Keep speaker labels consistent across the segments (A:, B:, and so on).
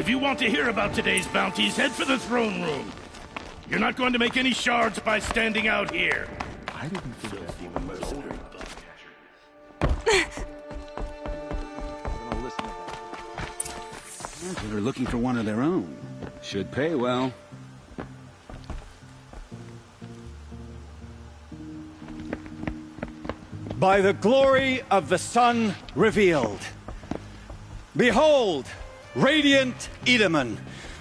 A: If you want to hear about today's bounties, head for the throne room. You're not going to make any shards by standing out here.
B: I didn't think that the mercenary They're looking for one of their own. Should pay well.
C: By the glory of the sun revealed. Behold, radiant Edaman,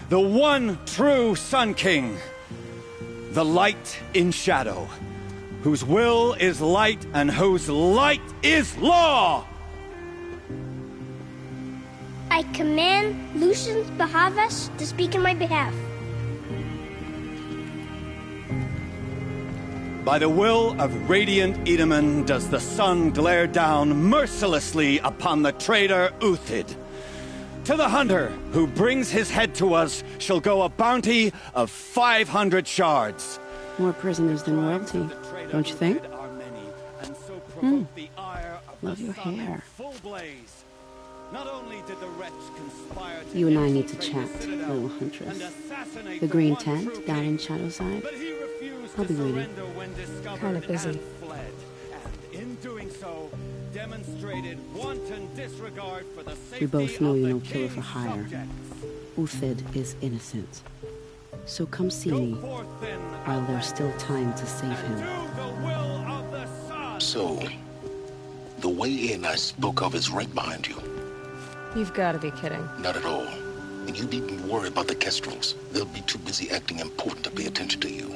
C: the one true Sun King. The light in shadow, whose will is light and whose light is law.
D: I command Lucius Bahavas to speak in my behalf.
C: By the will of radiant Edaman does the sun glare down mercilessly upon the traitor Uthid. To the hunter who brings his head to us shall go a bounty of 500 shards.
E: More prisoners than royalty, don't you think? Love your hair. You and I need to chat, little huntress. The green tent down in Shadowside? I'll be waiting.
F: Kind of busy.
E: We both know you're no killer for hire. Uthid is innocent. So come see me, while there's still time to save him.
G: So, the way in I spoke of is right behind you.
F: You've got to be kidding.
G: Not at all. And you needn't worry about the Kestrels. They'll be too busy acting important to pay attention to you.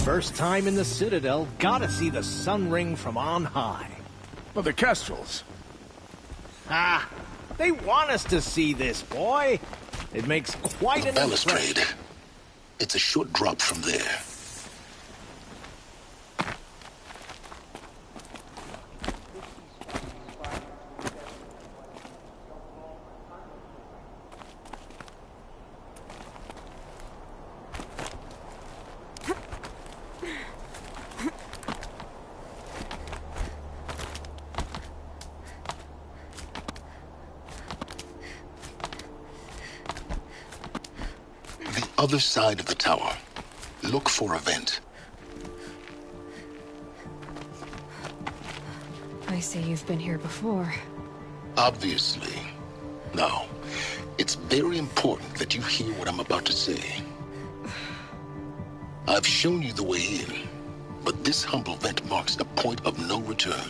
H: First time in the Citadel, gotta see the sun ring from on high.
A: Well, the Kestrels.
H: Ah, they want us to see this, boy. It makes quite an
G: balustrade. It's a short drop from there. Other side of the tower. Look for a vent.
F: I see you've been here before.
G: Obviously. Now, it's very important that you hear what I'm about to say. I've shown you the way in, but this humble vent marks a point of no return.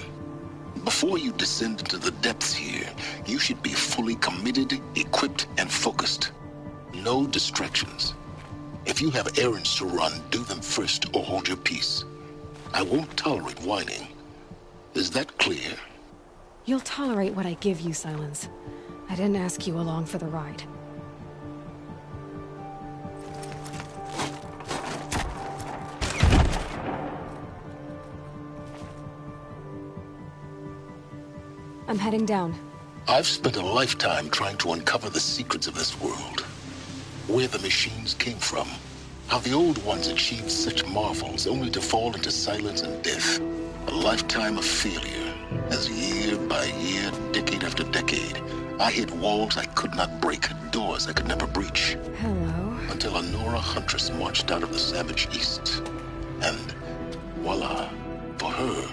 G: Before you descend into the depths here, you should be fully committed, equipped, and focused. No distractions. If you have errands to run, do them first or hold your peace. I won't tolerate whining. Is that clear?
F: You'll tolerate what I give you, Silence. I didn't ask you along for the ride. I'm heading down.
G: I've spent a lifetime trying to uncover the secrets of this world. Where the machines came from. How the old ones achieved such marvels only to fall into silence and death. A lifetime of failure. As year by year, decade after decade, I hit walls I could not break, doors I could never breach.
F: Hello.
G: Until a Nora huntress marched out of the savage east. And voila, for her,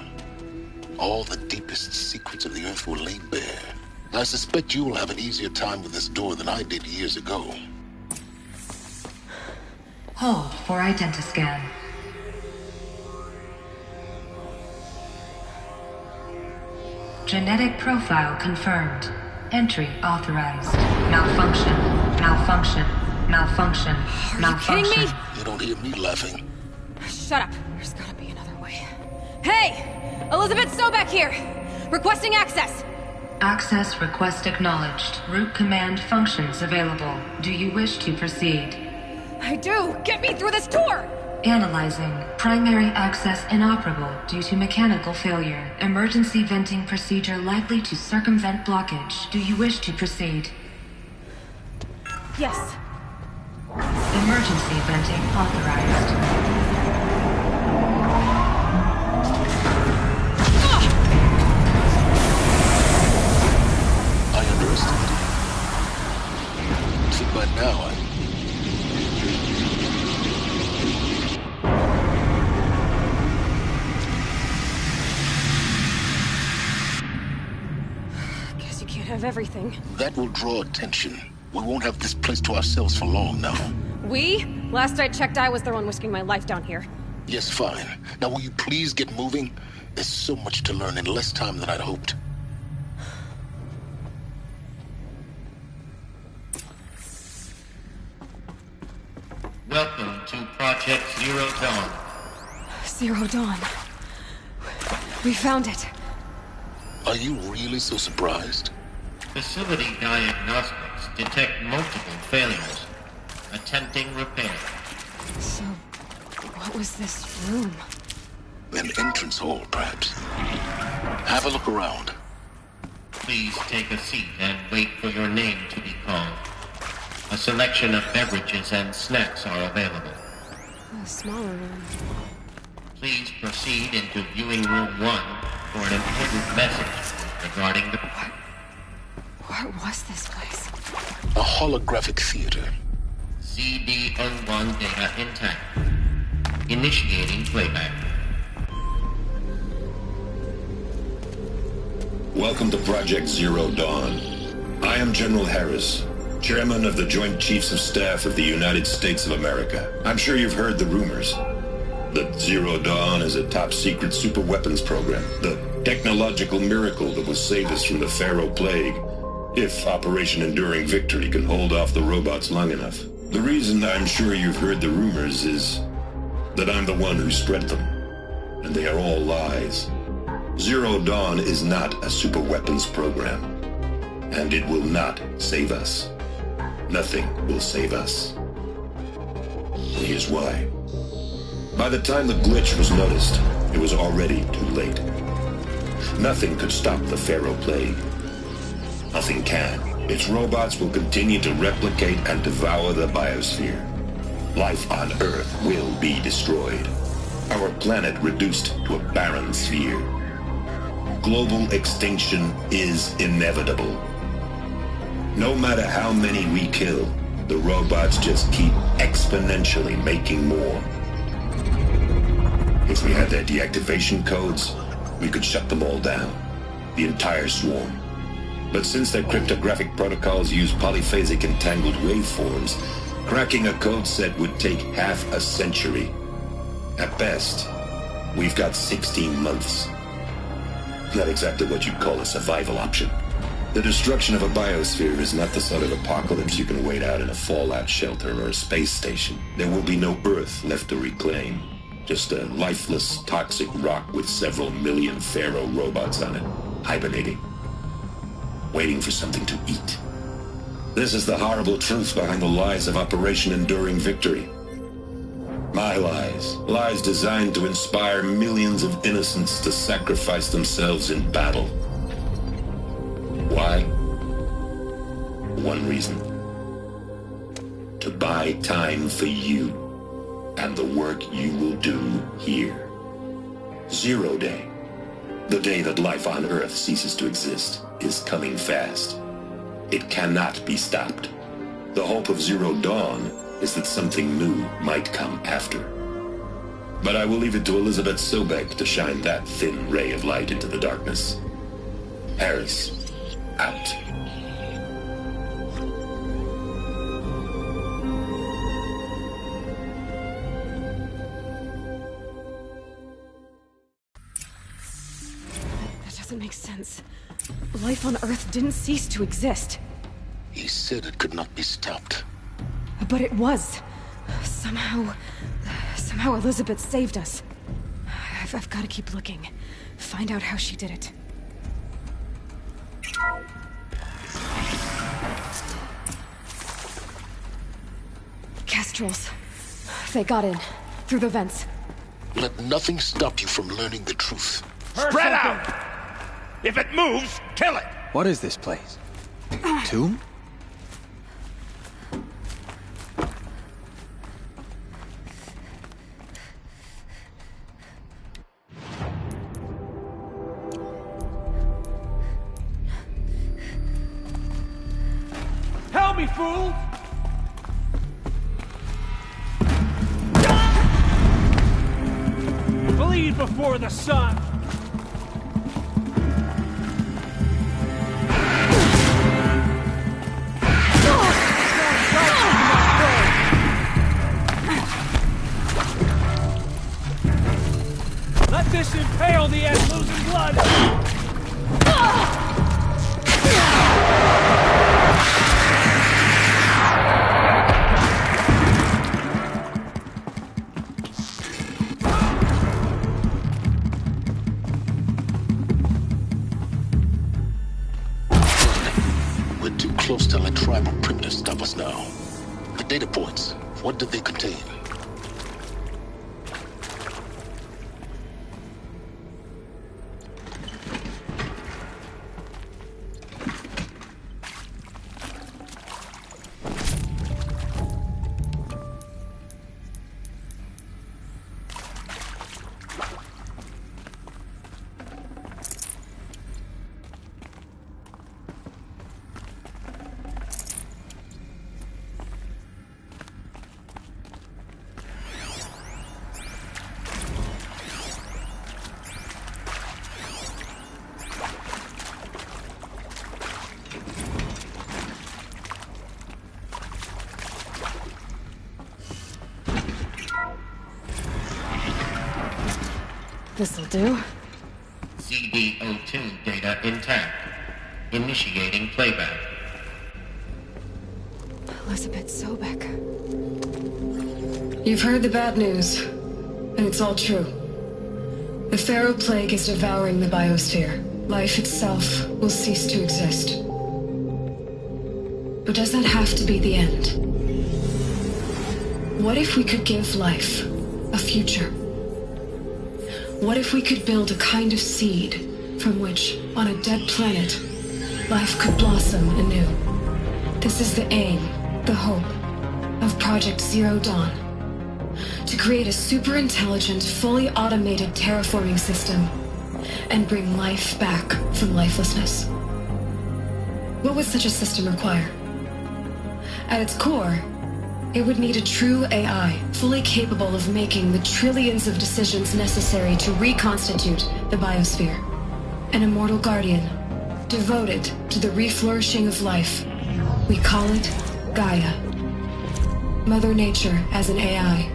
G: all the deepest secrets of the earth were laid bare. I suspect you'll have an easier time with this door than I did years ago.
I: Hold for identiscan. Genetic profile confirmed. Entry authorized. Malfunction. Malfunction. Malfunction. Malfunction.
F: Are you kidding me?
G: You don't hear me laughing.
F: Shut up. There's gotta be another way. Hey! Elizabeth Sobek here! Requesting access!
I: Access request acknowledged. Root command functions available. Do you wish to proceed?
F: I do! Get me through this tour!
I: Analyzing. Primary access inoperable due to mechanical failure. Emergency venting procedure likely to circumvent blockage. Do you wish to proceed?
F: Yes.
I: Emergency venting authorized.
G: notice it by now.
F: Guess you can't have everything.
G: That will draw attention. We won't have this place to ourselves for long now.
F: We? Last I checked, I was the one risking my life down here.
G: Yes, fine. Now will you please get moving? There's so much to learn in less time than I'd hoped.
J: Welcome to Project Zero Dawn.
F: Zero Dawn. We found it.
G: Are you really so surprised?
J: Facility diagnostics detect multiple failures. Attempting repair.
F: So, what was this room?
G: An entrance hall, perhaps. Have a look around.
J: Please take a seat and wait for your name to be called. A selection of beverages and snacks are available.
F: A smaller room.
J: Please proceed into viewing room 1 for an important message regarding the...
F: What was this place?
G: A holographic theater.
J: CD01 data intact. Initiating playback.
K: Welcome to Project Zero Dawn. I am General Harris, Chairman of the Joint Chiefs of Staff of the United States of America. I'm sure you've heard the rumors that Zero Dawn is a top-secret superweapons program, the technological miracle that will save us from the Pharaoh Plague, if Operation Enduring Victory can hold off the robots long enough. The reason I'm sure you've heard the rumors is that I'm the one who spread them, and they are all lies. Zero Dawn is not a superweapons program, and it will not save us. Nothing will save us. Here's why. By the time the glitch was noticed, it was already too late. Nothing could stop the Pharaoh Plague. Nothing can. Its robots will continue to replicate and devour the biosphere. Life on Earth will be destroyed. Our planet reduced to a barren sphere. Global extinction is inevitable. No matter how many we kill, the robots just keep exponentially making more. If we had their deactivation codes, we could shut them all down. The entire swarm. But since their cryptographic protocols use polyphasic entangled waveforms, cracking a code set would take half a century. At best, we've got 16 months. Not exactly what you'd call a survival option. The destruction of a biosphere is not the sort of apocalypse you can wait out in a fallout shelter or a space station. There will be no Earth left to reclaim. Just a lifeless, toxic rock with several million Pharaoh robots on it, hibernating, waiting for something to eat. This is the horrible truth behind the lies of Operation Enduring Victory. My lies. Lies designed to inspire millions of innocents to sacrifice themselves in battle. Why? One reason. To buy time for you and the work you will do here. Zero Day. The day that life on Earth ceases to exist is coming fast. It cannot be stopped. The hope of Zero Dawn is that something new might come after. But I will leave it to Elizabeth Sobek to shine that thin ray of light into the darkness. Harris, out.
F: That doesn't make sense. Life on Earth didn't cease to exist.
G: He said it could not be stopped.
F: But it was. Somehow Elizabeth saved us. I've got to keep looking. Find out how she did it. Kestrels. They got in. Through the vents.
G: Let nothing stop you from learning the truth.
A: Spread out! If it moves, kill it!
L: What is this place? A tomb?
A: Help me, fool!
M: leave before the sun! Let this impale the end, losing blood!
G: We're too close to let tribal primitives stop us now. The data points, what do they contain?
F: This'll do.
J: CD02 data intact. Initiating playback.
F: Elizabeth Sobek. You've heard the bad news, and it's all true. The Pharaoh Plague is devouring the biosphere. Life itself will cease to exist. But does that have to be the end? What if we could give life a future? What if we could build a kind of seed from which, on a dead planet, life could blossom anew? This is the aim, the hope, of Project Zero Dawn. To create a super-intelligent, fully automated terraforming system and bring life back from lifelessness. What would such a system require? At its core, it would need a true AI, fully capable of making the trillions of decisions necessary to reconstitute the biosphere. An immortal guardian, devoted to the reflourishing of life. We call it Gaia. Mother Nature as an AI.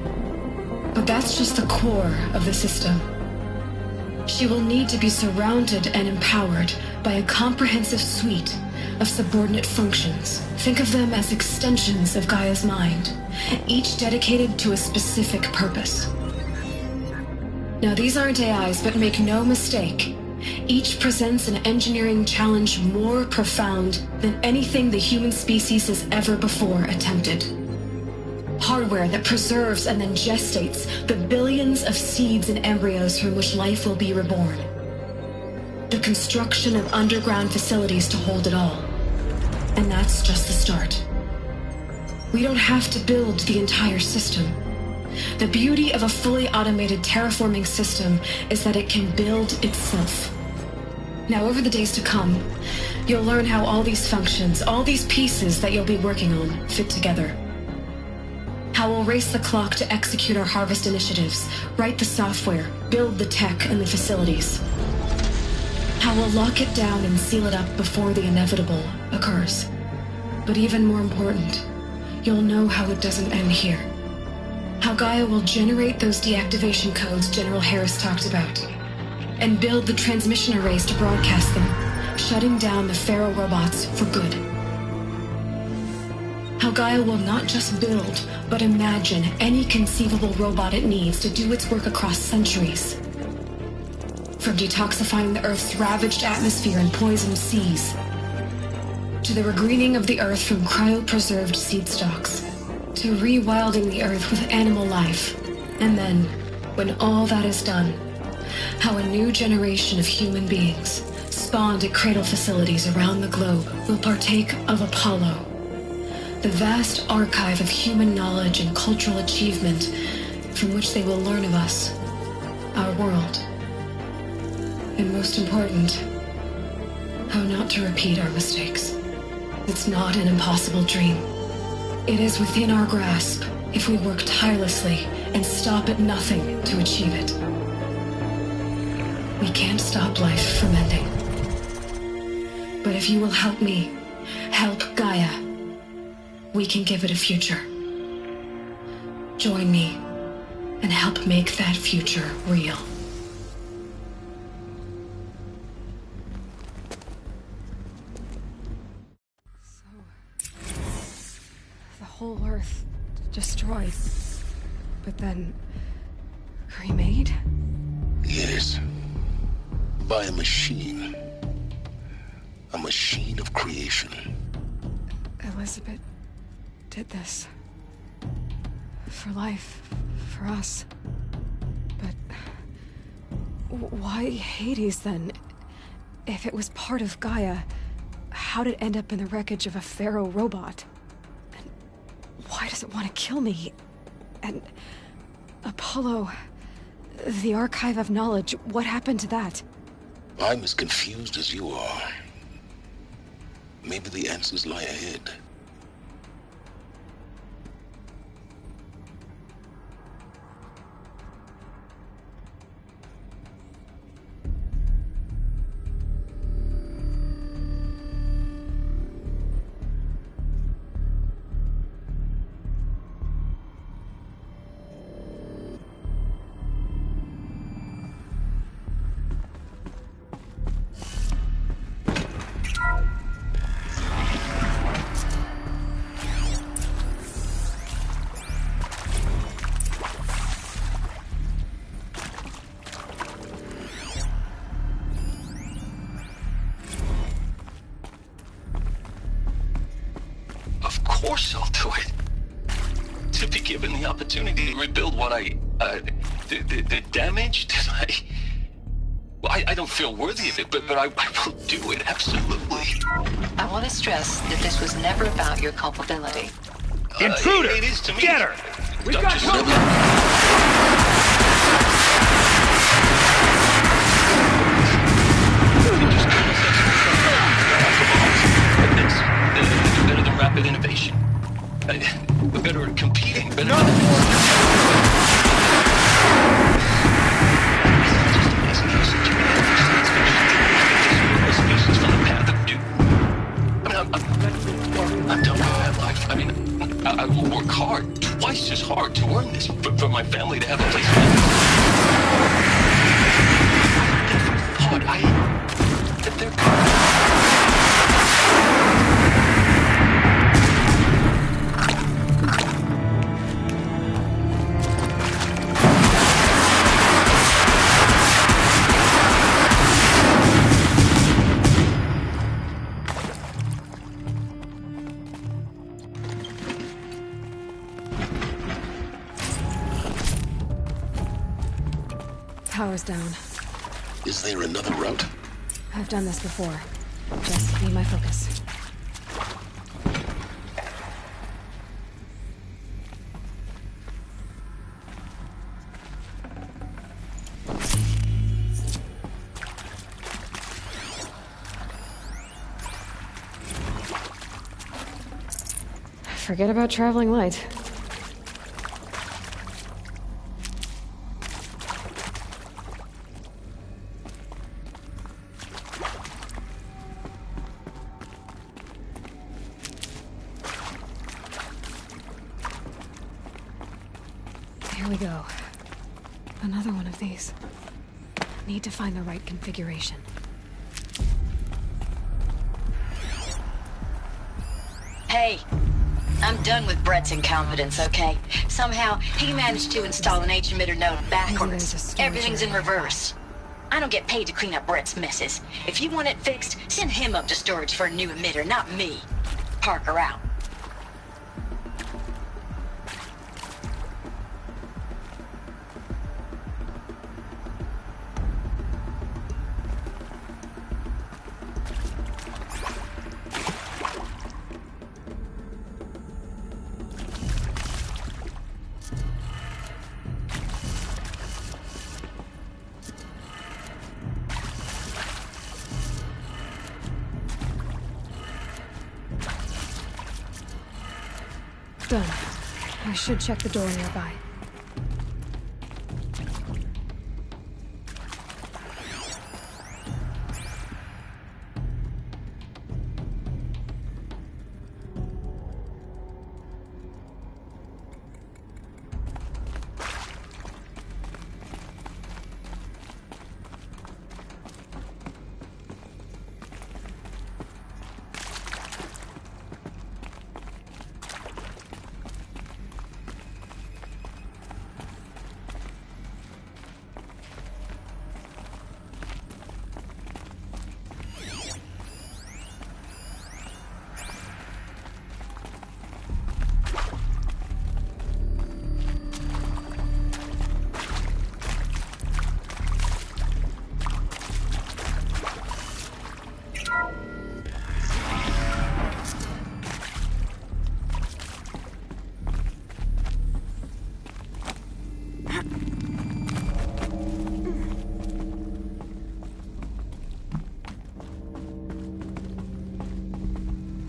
F: But that's just the core of the system. She will need to be surrounded and empowered by a comprehensive suite of subordinate functions. Think of them as extensions of Gaia's mind, each dedicated to a specific purpose. Now, these aren't AIs, but make no mistake, each presents an engineering challenge more profound than anything the human species has ever before attempted. Hardware that preserves and then gestates the billions of seeds and embryos from which life will be reborn. The construction of underground facilities to hold it all. And that's just the start. We don't have to build the entire system. The beauty of a fully automated terraforming system is that it can build itself. Now, over the days to come, you'll learn how all these functions, all these pieces that you'll be working on, fit together. How we'll race the clock to execute our harvest initiatives, write the software, build the tech and the facilities. How we'll lock it down and seal it up before the inevitable occurs. But even more important, you'll know how it doesn't end here. How Gaia will generate those deactivation codes General Harris talked about, and build the transmission arrays to broadcast them, shutting down the Pharaoh robots for good. How Gaia will not just build, but imagine any conceivable robot it needs to do its work across centuries. From detoxifying the Earth's ravaged atmosphere and poisoned seas, to the regreening of the Earth from cryopreserved seed stalks, to rewilding the Earth with animal life. And then, when all that is done, how a new generation of human beings, spawned at cradle facilities around the globe, will partake of Apollo, the vast archive of human knowledge and cultural achievement from which they will learn of us, our world. And most important, how not to repeat our mistakes. It's not an impossible dream. It is within our grasp if we work tirelessly and stop at nothing to achieve it. We can't stop life from ending. But if you will help me, help Gaia, we can give it a future. Join me and help make that future real.
N: The whole Earth destroyed, but then remade?
G: Yes. By a machine. A machine of creation.
N: Elizabeth did this. For life. For us. But why Hades then? If it was part of Gaia, how did it end up in the wreckage of a pharaoh robot? And why does it want to kill me? And Apollo, the Archive of Knowledge, what happened to that?
G: I'm as confused as you are. Maybe the answers lie ahead.
O: Of course I'll do it. To be given the opportunity to rebuild what the damage that I don't feel worthy of it, but I will do it, absolutely.
P: I want to stress that this was never about your culpability.
A: Intruder!
O: It is to me.
A: Get her!
M: We've got company!
O: Better than rapid innovation. Better at competing. Better than... species from the path of duty. I'm done with that life. I mean, I will work hard, twice as hard to earn this, for my family to have a place to live. That they're...
N: Power's down.
G: Is there another route?
N: I've done this before. Just need my focus. Forget about traveling light. Here we go. Another one of these. Need to find the right configuration.
P: Hey, I'm done with Brett's incompetence, okay? Somehow, he managed to install an H-emitter node backwards. Everything's in reverse. I don't get paid to clean up Brett's messes. If you want it fixed, send him up to storage for a new emitter, not me. Parker out.
N: Done. I should check the door nearby.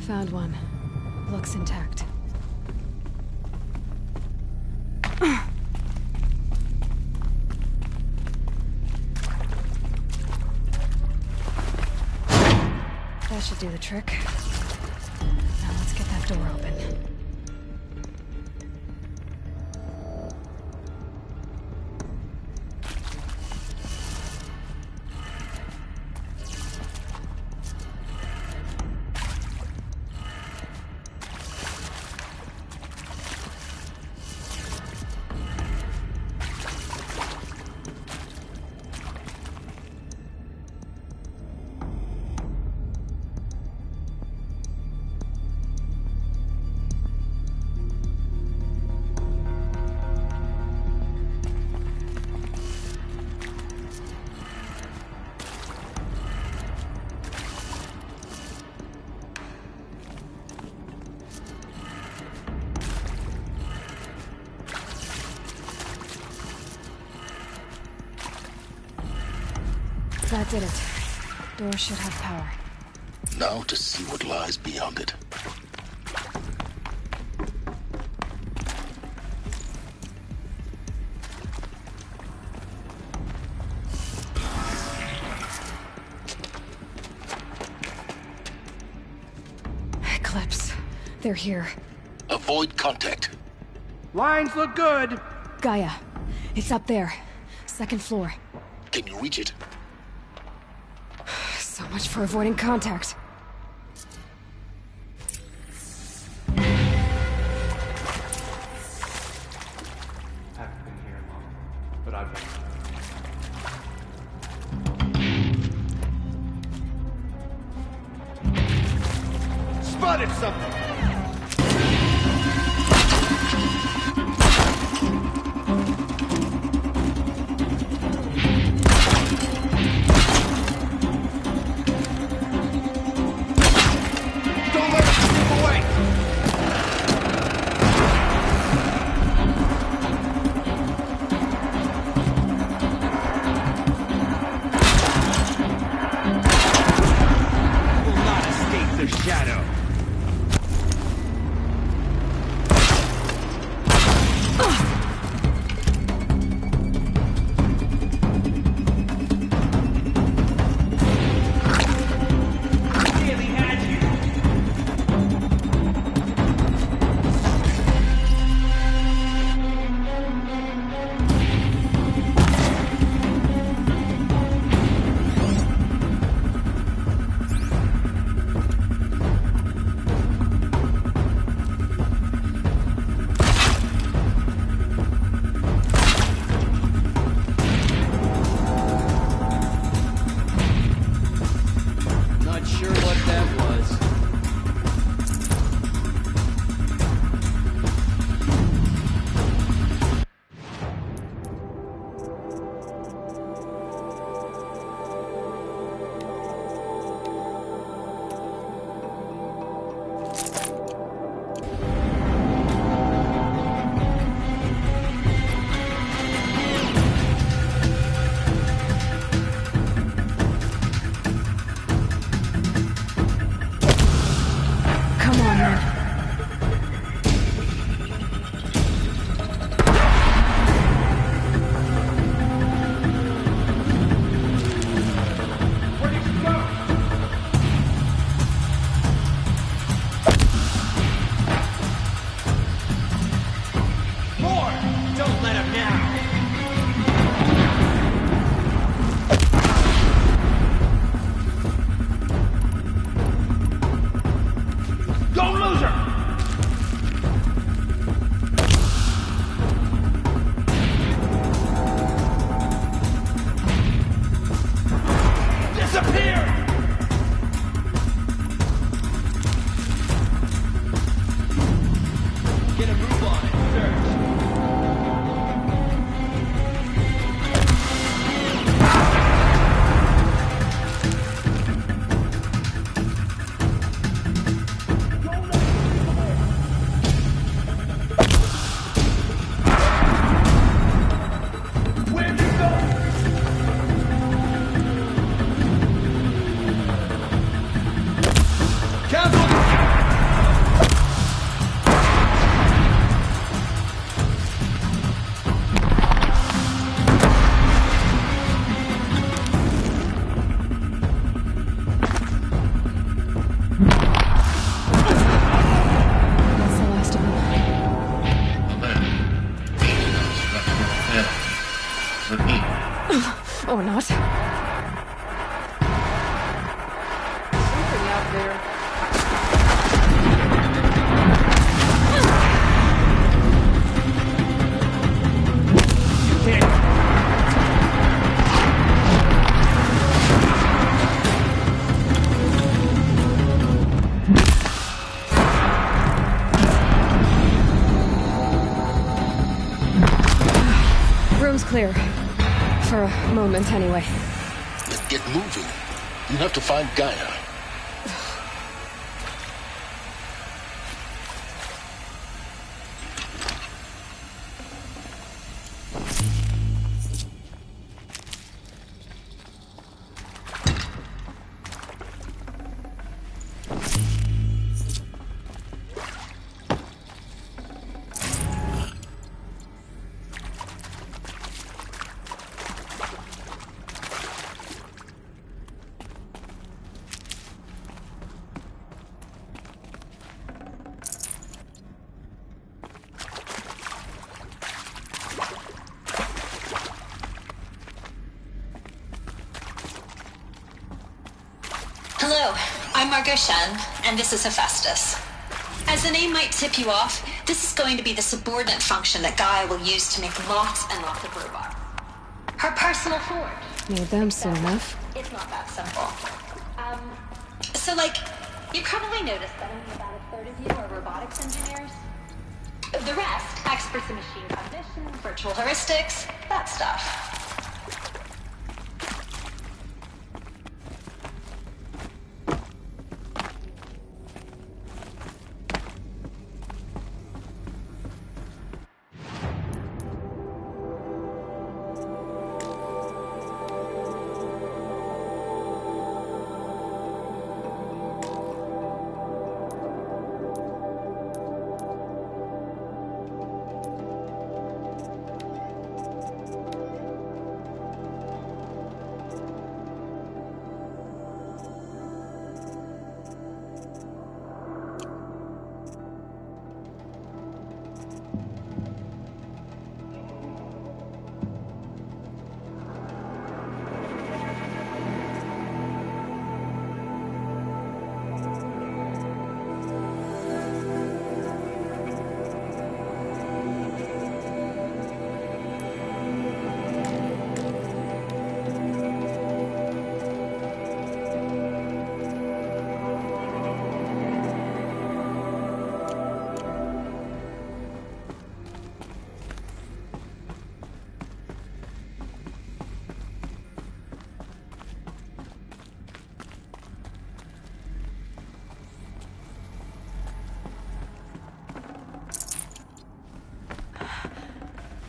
N: Found one. Looks intact. That should do the trick. Now let's get that door open. That did it. Door should have power.
G: Now to see what lies beyond it.
N: Eclipse. They're here.
G: Avoid contact.
Q: Lines look good.
N: Gaia. It's up there. Second floor.
G: Can you reach it?
N: So much for avoiding contact.
Q: Haven't been here long, but I've been. Spotted something! Careful!
N: No, we're not. Something out there. Room's clear. For a moment, anyway.
G: Then get moving. You have to find Gaia.
P: Hello, I'm Margot Shen, and this is Hephaestus. As the name might tip you off, this is going to be the subordinate function that Gaia will use to make lots and lots of robots. Her personal forge.
N: Made them soon enough.
P: It's not that simple. So you probably noticed that only about a third of you are robotics engineers. The rest, experts in machine cognition, virtual heuristics, that stuff.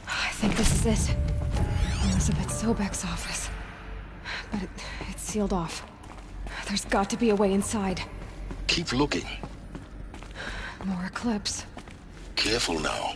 N: I think this is it. Elizabeth Sobek's office. But it's sealed off. There's got to be a way inside.
G: Keep looking.
N: More Eclipse.
G: Careful now.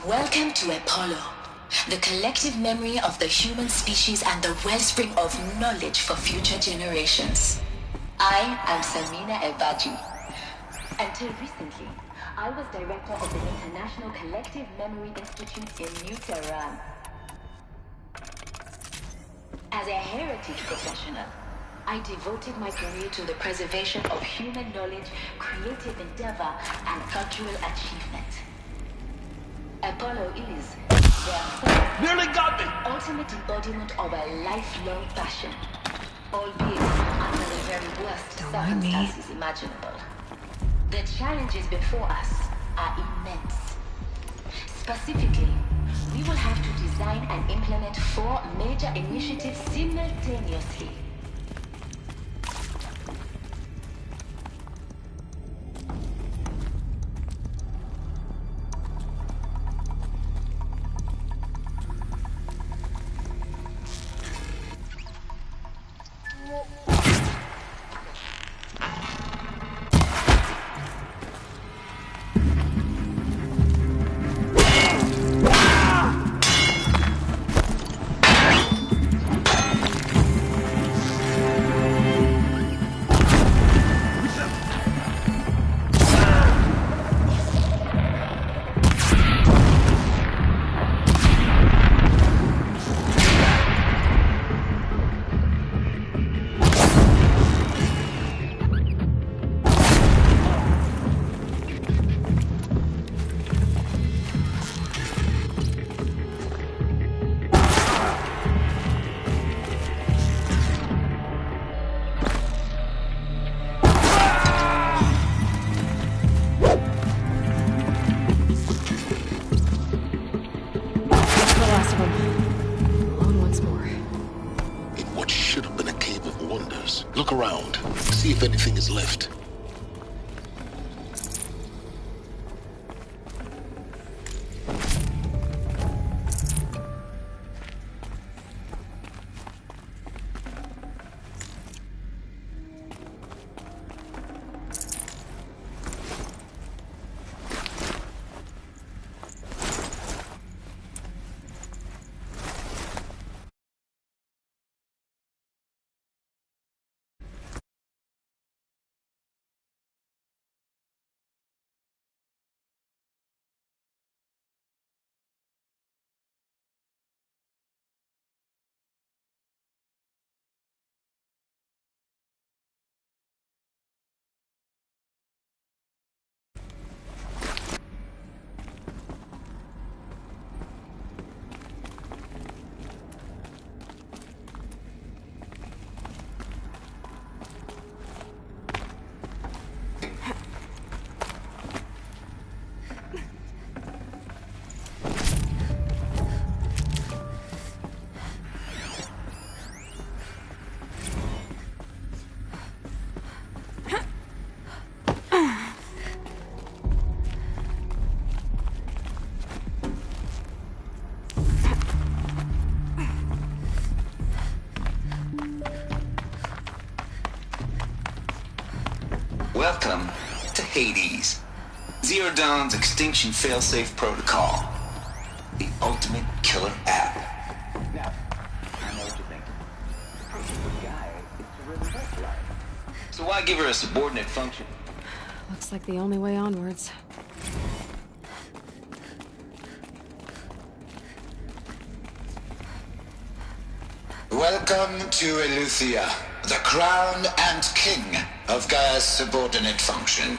P: Welcome to Apollo, the collective memory of the human species and the wellspring of knowledge for future generations. I am Samina Ebaji. Until recently, I was director of the International Collective Memory Institute in New Tehran. As a heritage professional, I devoted my career to the preservation of human knowledge, creative endeavor, and cultural achievement. Apollo is, therefore,
M: nearly got me!
P: Ultimate embodiment of a lifelong passion, albeit under the very worst circumstances imaginable. The challenges before us are immense. Specifically, we will have to design and implement 4 major initiatives simultaneously.
G: See if anything is left.
R: Welcome to Hades, Zero Dawn's extinction failsafe protocol, the ultimate killer app. Now, I know what you're thinking. The guy is to really help life. So why give her a subordinate function?
N: Looks like the only way onwards.
R: Welcome to Eleuthia, the crown and king of Gaia's subordinate function.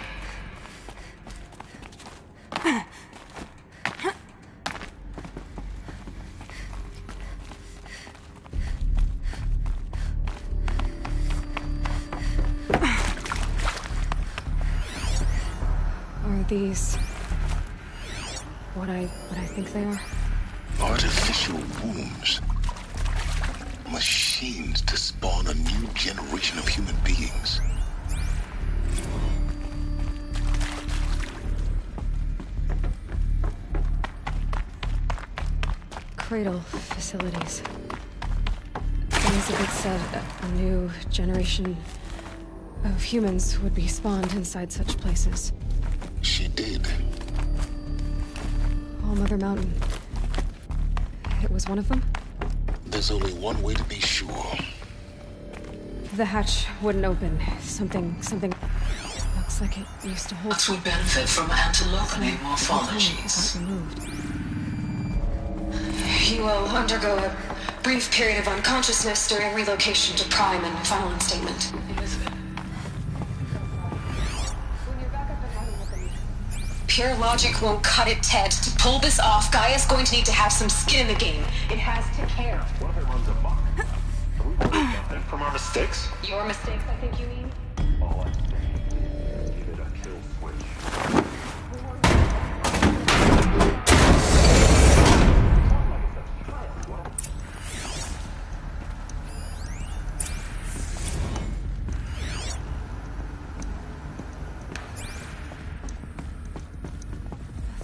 N: Are these what I think they are?
G: Artificial wombs. Machines to spawn a new generation of human beings.
N: Cradle facilities. Elizabeth said a new generation of humans would be spawned inside such places.
G: She did.
N: All Mother Mountain. It was one of them?
G: There's only one way to be sure.
N: The hatch wouldn't open. Something... Looks like it used to hold...
R: We benefit from antilocane morphologies.
F: You will undergo a brief period of unconsciousness during relocation to Prime and final instatement. Pure logic won't cut it, Ted. To pull this off, Gaia's going to need to have some skin in the game. It has to care.
O: What if it runs amok? Are we learning nothing from our mistakes?
F: Your mistakes, I think you mean?
O: All I'm saying is give it a kill switch.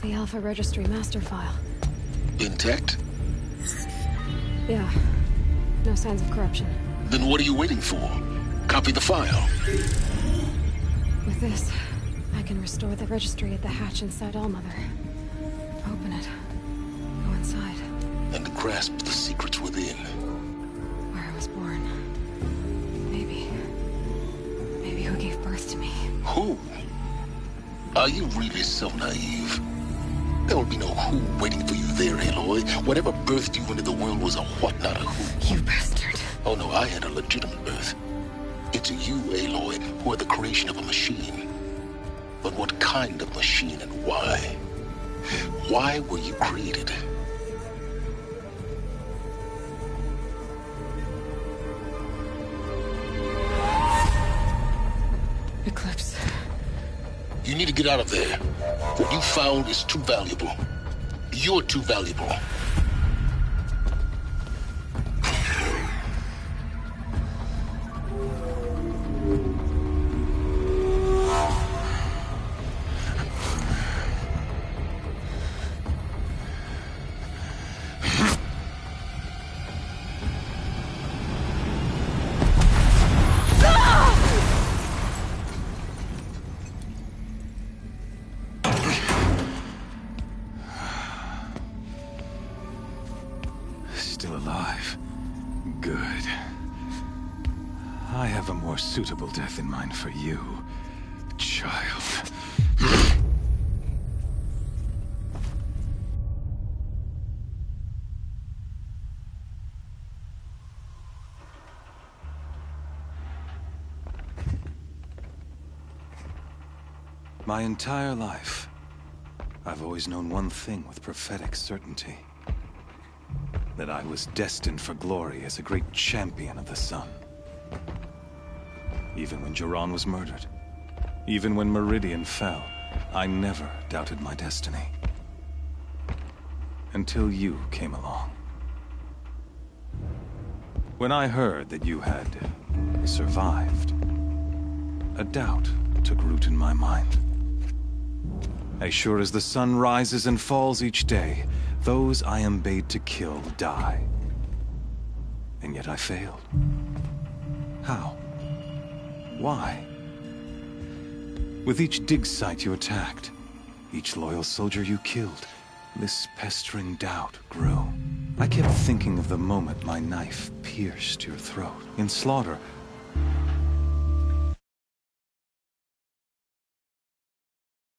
N: The Alpha Registry master file.
G: Intact?
N: Yeah. No signs of corruption.
G: Then what are you waiting for? Copy the file.
N: With this, I can restore the registry at the hatch inside Allmother. Open it. Go inside.
G: And grasp the secrets within.
N: Where I was born. Maybe who gave birth to me.
G: Who? Are you really so naive? There will be no who waiting for you there, Aloy. Whatever birthed you into the world was a what, not a who.
N: You bastard.
G: Oh no, I had a legitimate birth. It's you, Aloy, who are the creation of a machine. But what kind of machine and why? Why were you created?
N: Eclipse.
G: You need to get out of there. What you found is too valuable. You're too valuable.
S: alive. Good. I have a more suitable death in mind for you, child. My entire life, I've always known one thing with prophetic certainty. That I was destined for glory as a great champion of the sun. Even when Jiran was murdered, even when Meridian fell, I never doubted my destiny. Until you came along. When I heard that you had survived, a doubt took root in my mind. As sure as the sun rises and falls each day, those I am bade to kill die. And yet I failed. How? Why? With each dig site you attacked, each loyal soldier you killed, this pestering doubt grew. I kept thinking of the moment my knife pierced your throat. In slaughter,